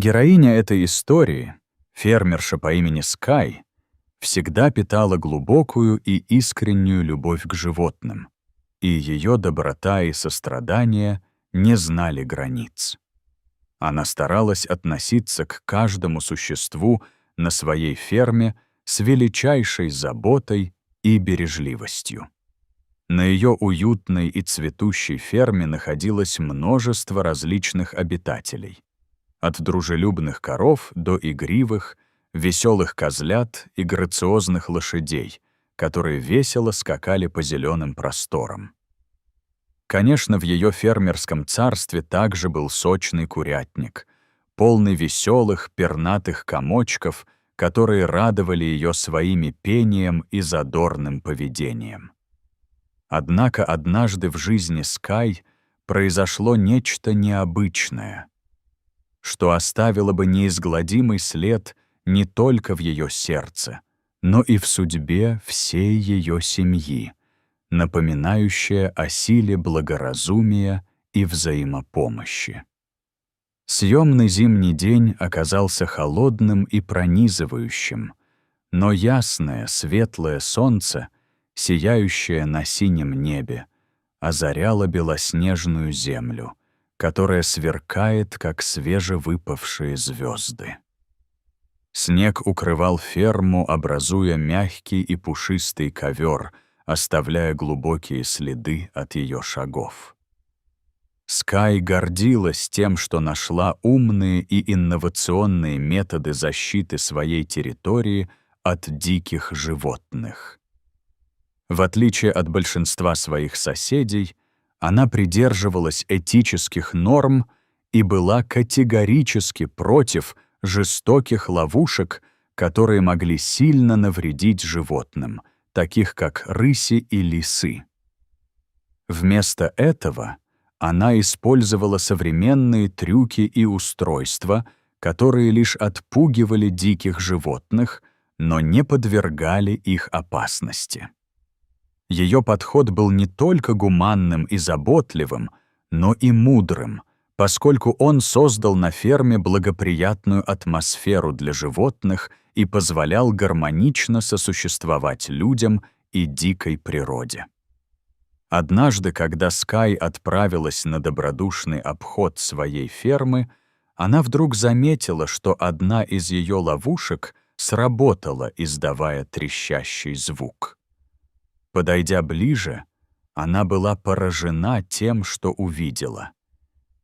Героиня этой истории, фермерша по имени Скай, всегда питала глубокую и искреннюю любовь к животным, и ее доброта и сострадание не знали границ. Она старалась относиться к каждому существу на своей ферме с величайшей заботой и бережливостью. На ее уютной и цветущей ферме находилось множество различных обитателей, от дружелюбных коров до игривых, веселых козлят и грациозных лошадей, которые весело скакали по зеленым просторам. Конечно, в ее фермерском царстве также был сочный курятник, полный веселых пернатых комочков, которые радовали ее своими пением и задорным поведением. Однако однажды в жизни Скай произошло нечто необычное, что оставило бы неизгладимый след не только в ее сердце, но и в судьбе всей ее семьи, напоминающее о силе благоразумия и взаимопомощи. Съемный зимний день оказался холодным и пронизывающим, но ясное, светлое солнце, сияющее на синем небе, озаряло белоснежную землю, которая сверкает, как свежевыпавшие звезды. Снег укрывал ферму, образуя мягкий и пушистый ковер, оставляя глубокие следы от ее шагов. Скай гордилась тем, что нашла умные и инновационные методы защиты своей территории от диких животных. В отличие от большинства своих соседей, она придерживалась этических норм и была категорически против жестоких ловушек, которые могли сильно навредить животным, таких как рыси и лисы. Вместо этого она использовала современные трюки и устройства, которые лишь отпугивали диких животных, но не подвергали их опасности. Ее подход был не только гуманным и заботливым, но и мудрым, поскольку он создал на ферме благоприятную атмосферу для животных и позволял гармонично сосуществовать людям и дикой природе. Однажды, когда Скай отправилась на добродушный обход своей фермы, она вдруг заметила, что одна из ее ловушек сработала, издавая трещащий звук. Подойдя ближе, она была поражена тем, что увидела.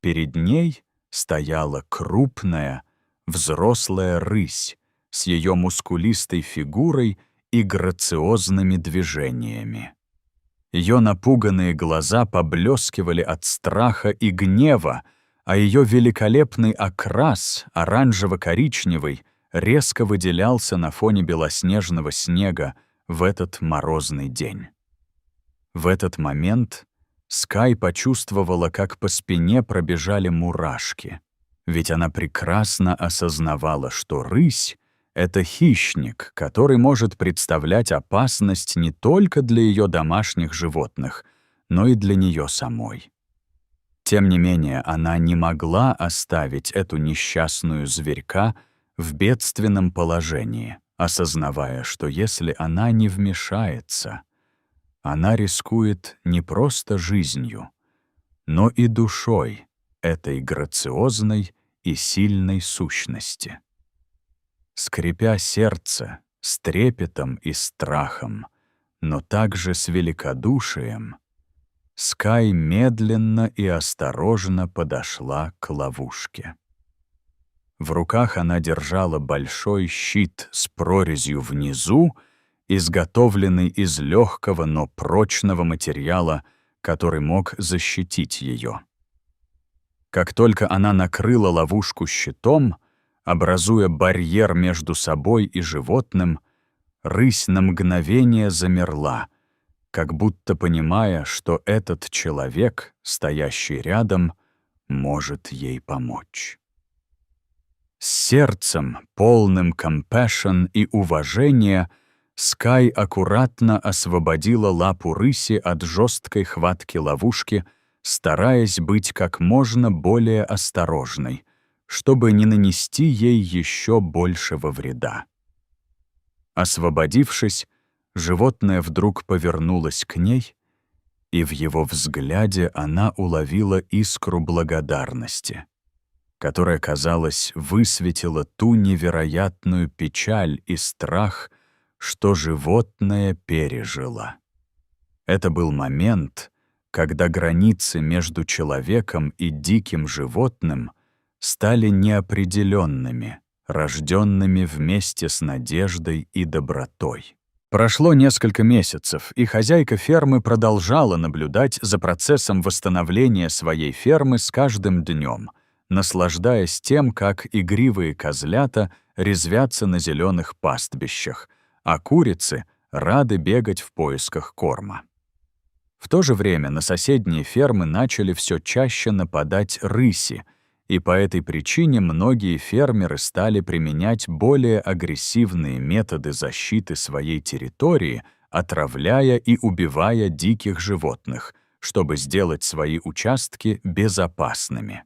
Перед ней стояла крупная, взрослая рысь с ее мускулистой фигурой и грациозными движениями. Ее напуганные глаза поблескивали от страха и гнева, а ее великолепный окрас, оранжево-коричневый, резко выделялся на фоне белоснежного снега в этот морозный день. В этот момент Скай почувствовала, как по спине пробежали мурашки, ведь она прекрасно осознавала, что рысь — это хищник, который может представлять опасность не только для ее домашних животных, но и для нее самой. Тем не менее, она не могла оставить эту несчастную зверька в бедственном положении, осознавая, что если она не вмешается, она рискует не просто жизнью, но и душой этой грациозной и сильной сущности. Скрипя сердце, с трепетом и страхом, но также с великодушием, Скай медленно и осторожно подошла к ловушке. В руках она держала большой щит с прорезью внизу, изготовленный из легкого, но прочного материала, который мог защитить ее. Как только она накрыла ловушку щитом, образуя барьер между собой и животным, рысь на мгновение замерла, как будто понимая, что этот человек, стоящий рядом, может ей помочь. С сердцем, полным compassion и уважения, Скай аккуратно освободила лапу рыси от жесткой хватки ловушки, стараясь быть как можно более осторожной, чтобы не нанести ей еще большего вреда. Освободившись, животное вдруг повернулось к ней, и в его взгляде она уловила искру благодарности, которая, казалось, высветила ту невероятную печаль и страх, что животное пережило. Это был момент, когда границы между человеком и диким животным стали неопределенными, рожденными вместе с надеждой и добротой. Прошло несколько месяцев, и хозяйка фермы продолжала наблюдать за процессом восстановления своей фермы с каждым днем, наслаждаясь тем, как игривые козлята резвятся на зеленых пастбищах, а курицы рады бегать в поисках корма. В то же время на соседние фермы начали все чаще нападать рыси, и по этой причине многие фермеры стали применять более агрессивные методы защиты своей территории, отравляя и убивая диких животных, чтобы сделать свои участки безопасными.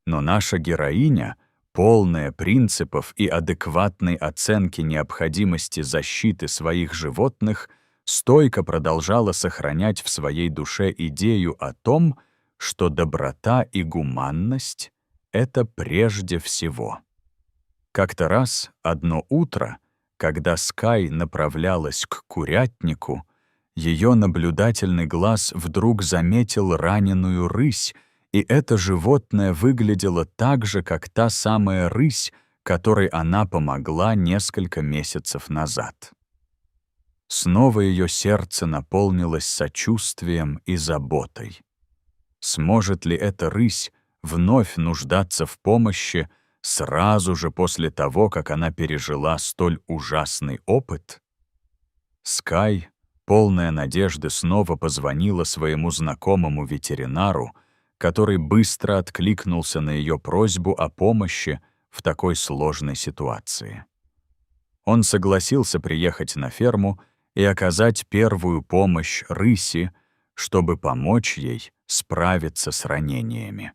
Но наша героиня, полная принципов и адекватной оценки необходимости защиты своих животных, стойко продолжала сохранять в своей душе идею о том, что доброта и гуманность — это прежде всего. Как-то раз, одно утро, когда Скай направлялась к курятнику, ее наблюдательный глаз вдруг заметил раненую рысь, и это животное выглядело так же, как та самая рысь, которой она помогла несколько месяцев назад. Снова ее сердце наполнилось сочувствием и заботой. Сможет ли эта рысь вновь нуждаться в помощи сразу же после того, как она пережила столь ужасный опыт? Скай, полная надежды, снова позвонила своему знакомому ветеринару, который быстро откликнулся на ее просьбу о помощи в такой сложной ситуации. Он согласился приехать на ферму и оказать первую помощь рыси, чтобы помочь ей справиться с ранениями.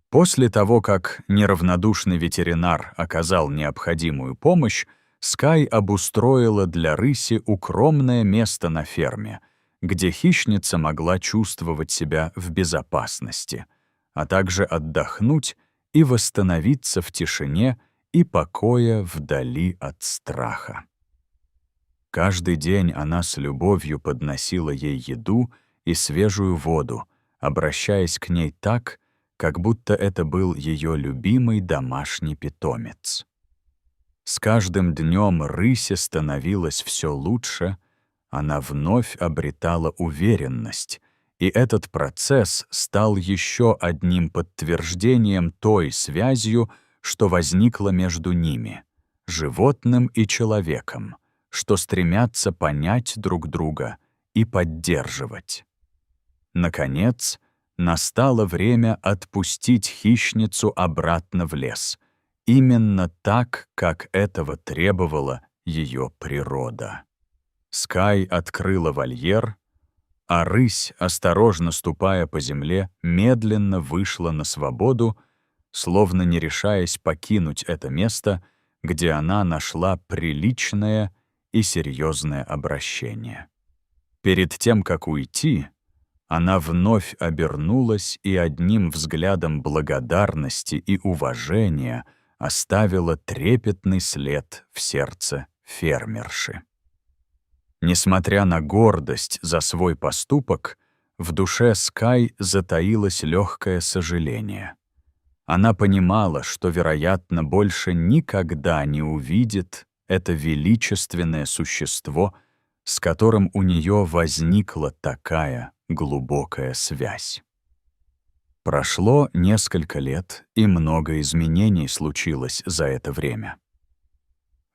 После того, как неравнодушный ветеринар оказал необходимую помощь, Скай обустроила для рыси укромное место на ферме, где хищница могла чувствовать себя в безопасности, а также отдохнуть и восстановиться в тишине и покое вдали от страха. Каждый день она с любовью подносила ей еду и свежую воду, обращаясь к ней так, как будто это был ее любимый домашний питомец. С каждым днем рысе становилось все лучше, она вновь обретала уверенность, и этот процесс стал еще одним подтверждением той связью, что возникла между ними, животным и человеком, что стремятся понять друг друга и поддерживать. Наконец, настало время отпустить хищницу обратно в лес, именно так, как этого требовала ее природа. Скай открыла вольер, а рысь, осторожно ступая по земле, медленно вышла на свободу, словно не решаясь покинуть это место, где она нашла приличное и серьезное обращение. Перед тем, как уйти, она вновь обернулась и одним взглядом благодарности и уважения оставила трепетный след в сердце фермерши. Несмотря на гордость за свой поступок, в душе Скай затаилось легкое сожаление. Она понимала, что, вероятно, больше никогда не увидит это величественное существо, с которым у нее возникла такая глубокая связь. Прошло несколько лет, и много изменений случилось за это время.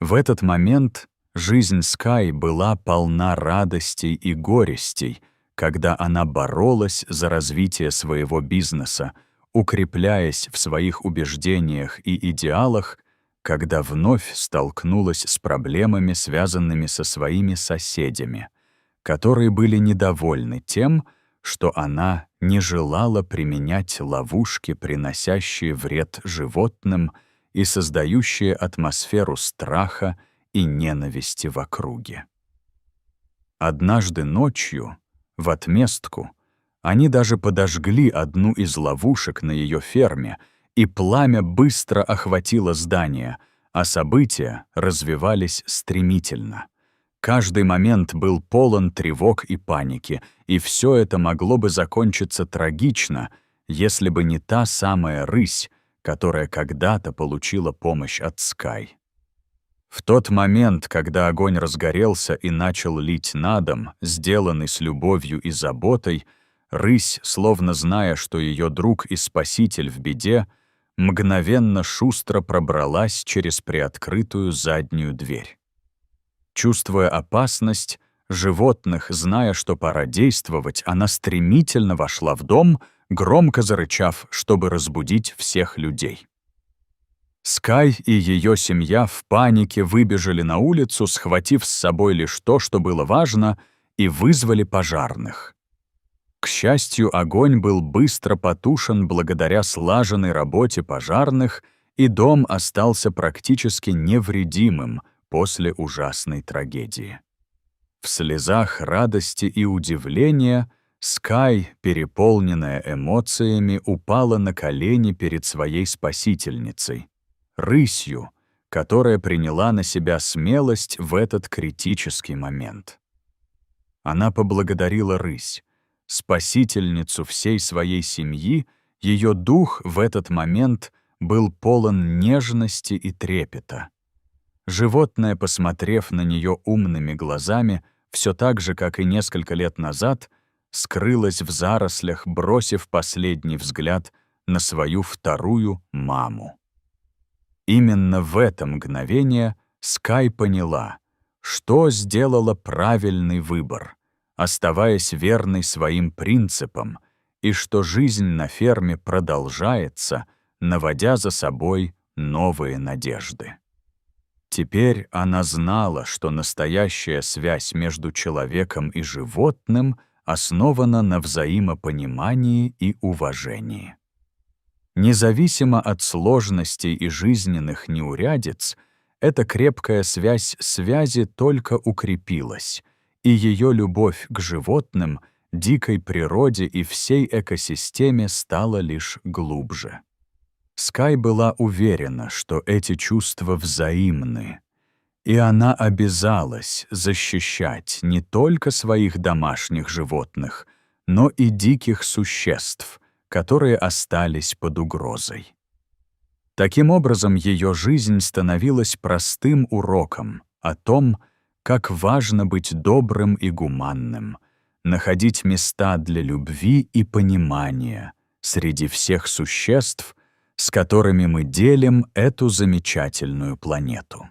В этот момент жизнь Скай была полна радостей и горестей, когда она боролась за развитие своего бизнеса, укрепляясь в своих убеждениях и идеалах, когда вновь столкнулась с проблемами, связанными со своими соседями, которые были недовольны тем, что она не желала применять ловушки, приносящие вред животным и создающие атмосферу страха и ненависти в округе. Однажды ночью, в отместку, они даже подожгли одну из ловушек на ее ферме, и пламя быстро охватило здание, а события развивались стремительно. Каждый момент был полон тревог и паники, и все это могло бы закончиться трагично, если бы не та самая рысь, которая когда-то получила помощь от Скай. В тот момент, когда огонь разгорелся и начал лить на дом, сделанный с любовью и заботой, рысь, словно зная, что ее друг и спаситель в беде, мгновенно шустро пробралась через приоткрытую заднюю дверь. Чувствуя опасность, животных, зная, что пора действовать, она стремительно вошла в дом, громко зарычав, чтобы разбудить всех людей. Скай и ее семья в панике выбежали на улицу, схватив с собой лишь то, что было важно, и вызвали пожарных. К счастью, огонь был быстро потушен благодаря слаженной работе пожарных, и дом остался практически невредимым после ужасной трагедии. В слезах радости и удивления Скай, переполненная эмоциями, упала на колени перед своей спасительницей, рысью, которая приняла на себя смелость в этот критический момент. Она поблагодарила рысь, спасительницу всей своей семьи. Ее дух в этот момент был полон нежности и трепета. Животное, посмотрев на нее умными глазами, все так же, как и несколько лет назад, скрылось в зарослях, бросив последний взгляд на свою вторую маму. Именно в это мгновение Скай поняла, что сделала правильный выбор, оставаясь верной своим принципам, и что жизнь на ферме продолжается, наводя за собой новые надежды. Теперь она знала, что настоящая связь между человеком и животным основана на взаимопонимании и уважении. Независимо от сложностей и жизненных неурядиц, эта крепкая связи только укрепилась, и ее любовь к животным, дикой природе и всей экосистеме стала лишь глубже. Скай была уверена, что эти чувства взаимны, и она обязалась защищать не только своих домашних животных, но и диких существ, которые остались под угрозой. Таким образом, ее жизнь становилась простым уроком о том, как важно быть добрым и гуманным, находить места для любви и понимания среди всех существ, с которыми мы делим эту замечательную планету.